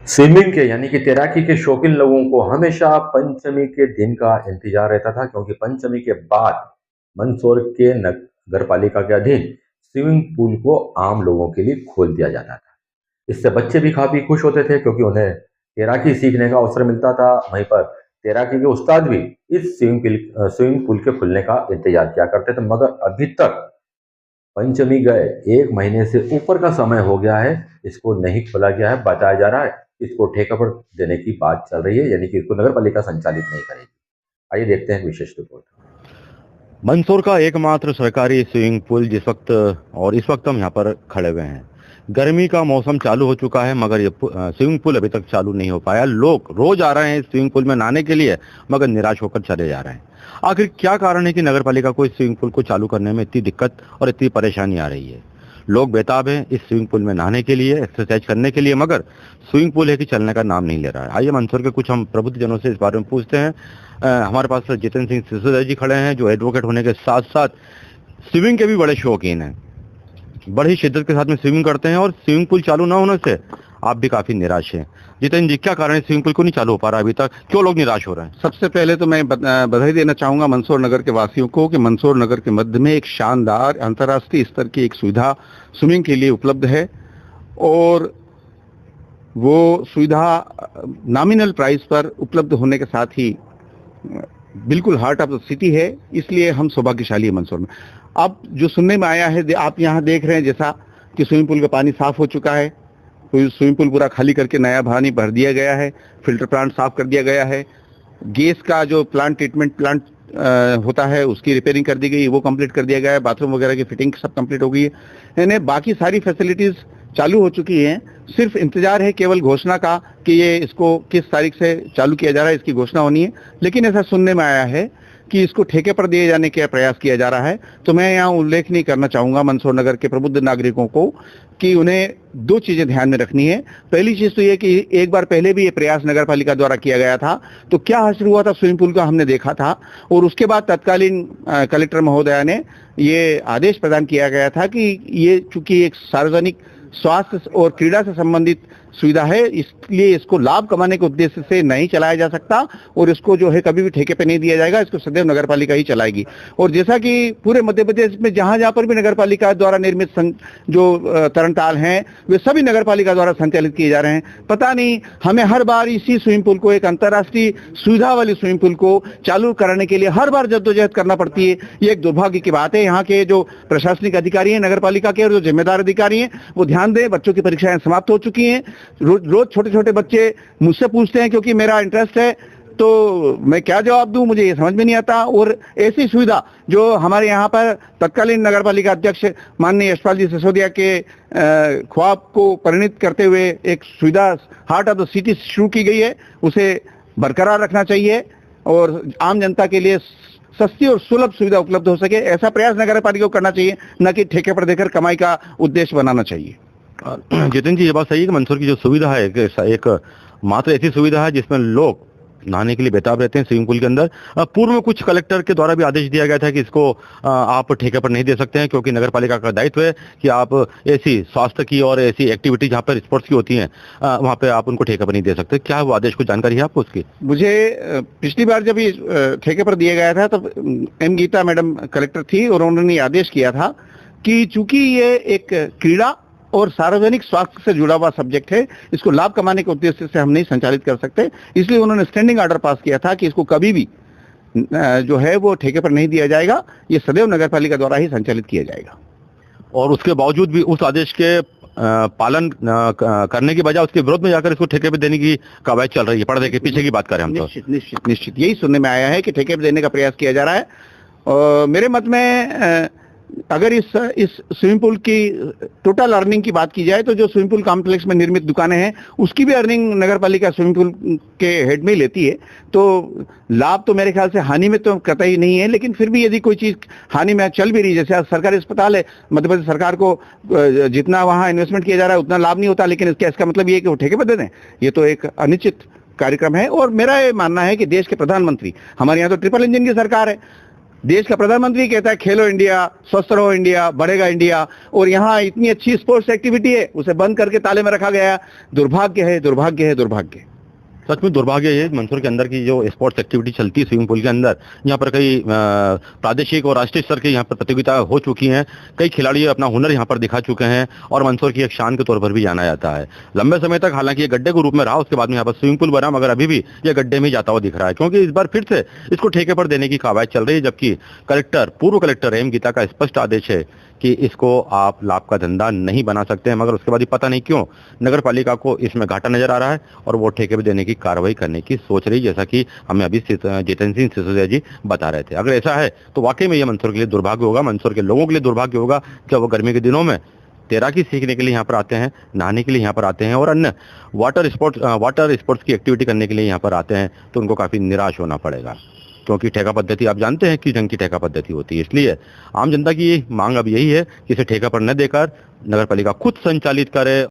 Swimming के यानी कि तैराकी के शौकीन लोगों को हमेशा पंचमी के दिन का इंतजार रहता था, क्योंकि पंचमी के बाद मंदसौर के नगर पालिका के अधीन स्विमिंग पूल को आम लोगों के लिए खोल दिया जाता था। इससे बच्चे भी काफी खुश होते थे, क्योंकि उन्हें तैराकी सीखने का अवसर मिलता था। वहीं पर तैराकी के उस्ताद भी इस स्विमिंग पूल के खुलने का इंतजार किया करते थे, मगर अभी तक पंचमी गए 1 महीने से ऊपर का समय हो गया है, इसको नहीं खोला गया है। बताया जा रहा है इसको ठेका पर देने की बात चल रही है, यानी कि इसको नगर पालिका संचालित नहीं करेगी। आइए देखते हैं विशेष रिपोर्ट। मंदसौर का एकमात्र सरकारी स्विमिंग पूल इस वक्त हम यहाँ पर खड़े हुए हैं। गर्मी का मौसम चालू हो चुका है, मगर ये स्विमिंग पूल अभी तक चालू नहीं हो पाया। लोग रोज आ रहे हैं स्विमिंग पूल में नहाने के लिए, मगर निराश होकर चले जा रहे हैं। आखिर क्या कारण है कि नगर पालिका को इस स्विमिंग पूल को चालू करने में इतनी दिक्कत और इतनी परेशानी आ रही है? लोग बेताब हैं इस स्विमिंग पूल में नहाने के लिए, एक्सरसाइज करने के लिए, मगर स्विमिंग पूल है कि चलने का नाम नहीं ले रहा है। आइए मंदसौर के कुछ हम प्रबुद्ध जनों से इस बारे में पूछते हैं। हमारे पास जितेंद्र सिंह सिसोदिया जी खड़े हैं, जो एडवोकेट होने के साथ साथ स्विमिंग के भी बड़े शौकीन हैं, बड़ी शिद्दत के साथ में स्विमिंग करते हैं, और स्विमिंग पूल चालू ना होने से आप भी काफी निराश हैं। जितेंद्र जी, क्या कारण है स्विमिंग पूल को नहीं चालू हो पा रहा अभी तक? क्यों लोग निराश हो रहे हैं? सबसे पहले तो मैं बधाई देना चाहूंगा मंदसौर नगर के वासियों को कि मंदसौर नगर के मध्य में एक शानदार अंतर्राष्ट्रीय स्तर की एक सुविधा स्विमिंग के लिए उपलब्ध है, और वो सुविधा नॉमिनल प्राइस पर उपलब्ध होने के साथ ही बिल्कुल हार्ट ऑफ द सिटी है। इसलिए हम सौभाग्यशाली है मंदसौर में। अब जो सुनने में आया है, आप यहाँ देख रहे हैं जैसा कि स्विमिंग पूल का पानी साफ हो चुका है, तो स्विमिंग पूल पूरा खाली करके नया पानी भर दिया गया है, फिल्टर प्लांट साफ कर दिया गया है, गैस का जो ट्रीटमेंट प्लांट होता है उसकी रिपेयरिंग कर दी गई, वो कंप्लीट कर दिया गया है, बाथरूम वगैरह की फिटिंग सब कंप्लीट हो गई है, यानी बाकी सारी फैसिलिटीज चालू हो चुकी हैं। सिर्फ इंतजार है केवल घोषणा का कि ये इसको किस तारीख से चालू किया जा रहा है, इसकी घोषणा होनी है। लेकिन ऐसा सुनने में आया है कि इसको ठेके पर दिए जाने का प्रयास किया जा रहा है। तो मैं यहाँ उल्लेख नहीं करना चाहूंगा मंदसौर नगर के प्रबुद्ध नागरिकों को कि उन्हें दो चीजें ध्यान में रखनी है। पहली चीज तो ये कि एक बार पहले भी ये प्रयास नगर पालिका द्वारा किया गया था, तो क्या हासिल हुआ था स्विमिंग पूल का हमने देखा था, और उसके बाद तत्कालीन कलेक्टर महोदया ने ये आदेश प्रदान किया गया था कि ये चूंकि एक सार्वजनिक स्वास्थ्य और क्रीड़ा से संबंधित सुविधा है, इसलिए इसको लाभ कमाने के उद्देश्य से नहीं चलाया जा सकता, और इसको जो है कभी भी ठेके पे नहीं दिया जाएगा, इसको सदैव नगर पालिका ही चलाएगी। और जैसा कि पूरे मध्य प्रदेश में जहां जहां पर भी नगर पालिका द्वारा निर्मित जो तरणताल हैं, वे सभी नगर पालिका द्वारा संचालित किए जा रहे हैं। पता नहीं हमें हर बार इसी स्विमिंग पूल को, एक अंतर्राष्ट्रीय सुविधा वाली स्विमिंग पूल को चालू कराने के लिए हर बार जद्दोजहद करना पड़ती है। ये एक दुर्भाग्य की बात है। यहाँ के जो प्रशासनिक अधिकारी हैं नगर पालिका के, और जो जिम्मेदार अधिकारी हैं, वो ध्यान दें। बच्चों की परीक्षाएं समाप्त हो चुकी हैं। रोज छोटे छोटे बच्चे मुझसे पूछते हैं, क्योंकि मेरा इंटरेस्ट है, तो मैं क्या जवाब दूं, मुझे ये समझ में नहीं आता। और ऐसी सुविधा जो हमारे यहाँ पर तत्कालीन नगर पालिका अध्यक्ष माननीय यशपाल जी सिसोदिया के ख्वाब को परिणित करते हुए एक सुविधा हार्ट ऑफ द सिटी शुरू की गई है, उसे बरकरार रखना चाहिए और आम जनता के लिए सस्ती और सुलभ सुविधा उपलब्ध हो सके, ऐसा प्रयास नगर पालिका को करना चाहिए, न कि ठेके पर देकर कमाई का उद्देश्य बनाना चाहिए। जितेंद्र जी, ये बात सही है कि मंदसौर की जो सुविधा है एक मात्र ऐसी सुविधा है जिसमें लोग नहाने के लिए बेताब रहते हैं स्विमिंग पूल के अंदर। पूर्व में कुछ कलेक्टर के द्वारा भी आदेश दिया गया था कि इसको आप ठेके पर नहीं दे सकते हैं, क्योंकि नगर पालिका का दायित्व है कि आप ऐसी स्वास्थ्य की और ऐसी एक्टिविटी जहाँ पर स्पोर्ट्स की होती हैं वहाँ पे आप उनको ठेके पर नहीं दे सकते। क्या वो आदेश को जानकारी है आपको उसकी? मुझे पिछली बार जब ये ठेके पर दिया गया था तब एम गीता मैडम कलेक्टर थी, और उन्होंने ये आदेश किया था कि चूंकि ये एक क्रीड़ा और सार्वजनिक स्वास्थ्य से जुड़ा हुआ सब्जेक्ट है, इसको लाभ कमाने के उद्देश्य से हम नहीं संचालित कर सकते, इसलिए उन्होंने स्टैंडिंग ऑर्डर पास किया था कि इसको कभी भी जो है वो ठेके पर नहीं दिया जाएगा, ये सदैव नगर पालिका द्वारा ही संचालित किया जाएगा। और उसके बावजूद भी उस आदेश के पालन करने की बजाय उसके विरोध में जाकर इसको ठेके पे देने की कवायद चल रही है। पर्दे के पीछे की बात करें हम तो निश्चित यही सुनने में आया है कि ठेके पे देने का प्रयास किया जा रहा है। और मेरे मत में अगर इस स्विमिंग पूल की टोटल अर्निंग की बात की जाए, तो जो स्विमिंग पूल कॉम्प्लेक्स में निर्मित दुकानें हैं उसकी भी अर्निंग नगर पालिका स्विमिंग पूल के हेड में ही लेती है, तो लाभ तो मेरे ख्याल से हानि में तो कतई नहीं है। लेकिन फिर भी यदि कोई चीज हानि में चल भी रही, जैसे आज सरकारी अस्पताल है, मध्य प्रदेश सरकार को जितना वहां इन्वेस्टमेंट किया जा रहा है उतना लाभ नहीं होता, लेकिन इसका मतलब ये है कि वो ठेके पर दे दें, ये तो एक अनिश्चित कार्यक्रम है। और मेरा ये मानना है कि देश के प्रधानमंत्री, हमारे यहाँ तो ट्रिपल इंजन की सरकार है, देश का प्रधानमंत्री कहता है खेलो इंडिया, स्वस्थ रहो इंडिया, बढ़ेगा इंडिया, और यहाँ इतनी अच्छी स्पोर्ट्स एक्टिविटी है उसे बंद करके ताले में रखा गया। दुर्भाग्य है, दुर्भाग्य है, दुर्भाग्य। सच में दुर्भाग्य ये मंदसौर के अंदर की जो स्पोर्ट्स एक्टिविटी चलती है स्विमिंग पूल के अंदर, यहाँ पर कई प्रादेशिक और राष्ट्रीय स्तर की यहाँ पर प्रतियोगिता हो चुकी हैं। कई खिलाड़ी अपना हुनर यहाँ पर दिखा चुके हैं और मंदसौर की एक शान के तौर पर भी जाना जाता है। लंबे समय तक हालांकि ये गड्ढे के रूप में रहा, उसके बाद में यहाँ पर स्विमिंग पूल बना, मगर अभी भी ये गड्ढे में जाता हुआ दिख रहा है, क्योंकि इस बार फिर से इसको ठेके पर देने की कवायद चल रही है। जबकि पूर्व कलेक्टर एम गीता का स्पष्ट आदेश है कि इसको आप लाभ का धंधा नहीं बना सकते हैं, मगर उसके बाद ही पता नहीं क्यों नगर पालिका को इसमें घाटा नजर आ रहा है और वो ठेके पे देने की कार्रवाई करने की सोच रही, जैसा कि हमें अभी जितेंद्र सिंह सिसोदिया जी बता रहे थे। अगर ऐसा है तो वाकई में ये मंदसौर के लिए दुर्भाग्य होगा, मंदसौर के लोगों के लिए दुर्भाग्य होगा, जब वो गर्मी के दिनों में तैराकी सीखने के लिए यहाँ पर आते हैं, नहाने के लिए यहाँ पर आते हैं और अन्य वाटर स्पोर्ट्स की एक्टिविटी करने के लिए यहाँ पर आते हैं, तो उनको काफी निराश होना पड़ेगा। क्योंकि ठेका पद्धति आप जानते हैं किस ढंग की ठेका पद्धति होती है। इसलिए आम जनता की मांग अब यही है कि इसे ठेका पर न देकर नगर पालिका खुद संचालित करे